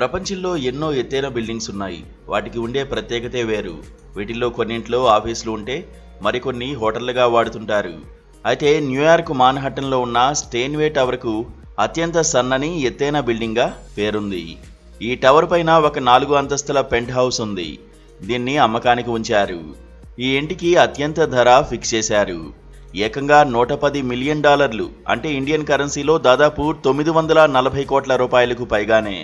ప్రపంచంలో ఎన్నో ఎత్తైన బిల్డింగ్స్ ఉన్నాయి. వాటికి ఉండే ప్రత్యేకతే వేరు. వీటిల్లో కొన్నింట్లో ఆఫీసులు ఉంటే మరికొన్ని హోటళ్లుగా వాడుతుంటారు. అయితే న్యూయార్క్ మాన్హట్టన్లో ఉన్న స్టెయిన్వే టవర్కు అత్యంత సన్నని ఎత్తైన బిల్డింగ్గా పేరుంది. ఈ టవర్ పైన ఒక 4 అంతస్తుల పెంట్ హౌస్ ఉంది. దీన్ని అమ్మకానికి ఉంచారు. ఈ ఇంటికి అత్యంత ధర ఫిక్స్ చేశారు. ఏకంగా $110 మిలియన్, అంటే ఇండియన్ కరెన్సీలో దాదాపు 940 కోట్ల రూపాయలకు పైగానే.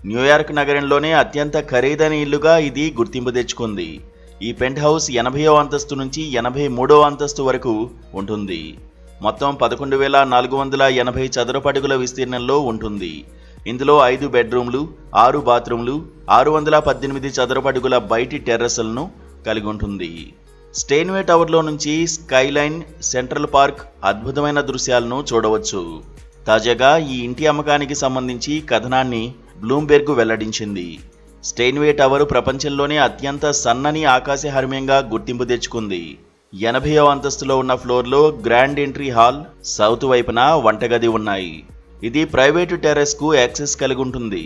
న్యూయార్క్ నగరంలోనే అత్యంత ఖరీదైన ఇల్లుగా ఇది గుర్తింపు తెచ్చుకుంది. ఈ పెంట్ హౌస్ 80వ అంతస్తు నుంచి 83వ అంతస్తు వరకు ఉంటుంది. మొత్తం 11,480 చదరపు అడుగుల విస్తీర్ణంలో ఉంటుంది. ఇందులో 5 బెడ్రూమ్లు, 6 బాత్రూమ్లు, 618 చదరపు అడుగుల బయటి టెర్రస్లను కలిగి ఉంటుంది. స్టెయిన్వే టవర్లో నుంచి స్కైలైన్, సెంట్రల్ పార్క్ అద్భుతమైన దృశ్యాలను చూడవచ్చు. తాజాగా ఈ ఇంటి అమ్మకానికి సంబంధించి కథనాన్ని బ్లూంబెర్గ్ వెల్లడించింది. స్టెయిన్వే టవర్ ప్రపంచంలోనే అత్యంత సన్నని ఆకాశహర్మ్యంగా గుర్తింపు తెచ్చుకుంది. 80వ అంతస్తులో ఉన్న ఫ్లోర్లో గ్రాండ్ ఎంట్రీ హాల్, సౌత్ వైపున వంటగది ఉన్నాయి. ఇది ప్రైవేటు టెర్రస్కు యాక్సెస్ కలిగి ఉంటుంది.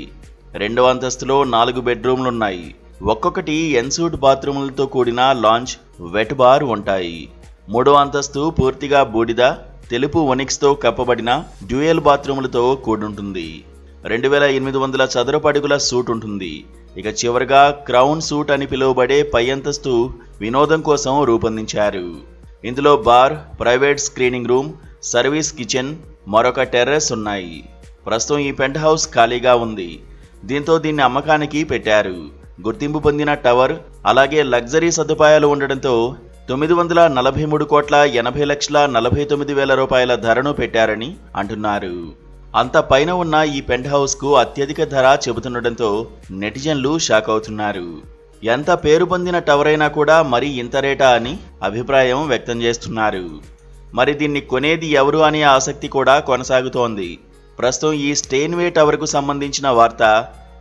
2వ అంతస్తులో 4 బెడ్రూమ్లున్నాయి. ఒక్కొక్కటి ఎన్సూట్ బాత్రూములతో కూడిన లాంజ్, వెట్ బార్ ఉంటాయి. 3వ అంతస్తు పూర్తిగా బూడిద, తెలుపు ఒనిక్స్తో కప్పబడిన డ్యూయల్ బాత్రూములతో కూడుంటుంది. 2,800 చదరపు అడుగుల సూట్ ఉంటుంది. ఇక చివరగా క్రౌన్ సూట్ అని పిలువబడే పై అంతస్తు వినోదం కోసం రూపొందించారు. ఇందులో bar, private screening room, service kitchen, మరొక టెర్రస్ ఉన్నాయి. ప్రస్తుతం ఈ పెంట్ హౌస్ ఖాళీగా ఉంది. దీంతో దీన్ని అమ్మకానికి పెట్టారు. గుర్తింపు పొందిన టవర్, అలాగే లగ్జరీ సదుపాయాలు ఉండడంతో 943,80,49,000 రూపాయల ధరను పెట్టారని అంటున్నారు. అంత పైన ఉన్న ఈ పెంట్ హౌస్కు అత్యధిక ధర చెబుతుండటంతో నెటిజన్లు షాక్ అవుతున్నారు. ఎంత పేరు పొందిన టవర్ అయినా కూడా మరి ఇంత రేటా అని అభిప్రాయం వ్యక్తం చేస్తున్నారు. మరి దీన్ని కొనేది ఎవరు అనే ఆసక్తి కూడా కొనసాగుతోంది. ప్రస్తుతం ఈ స్టెయిన్వే టవర్కు సంబంధించిన వార్త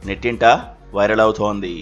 నెట్టింట వైరల్ అవుతోంది.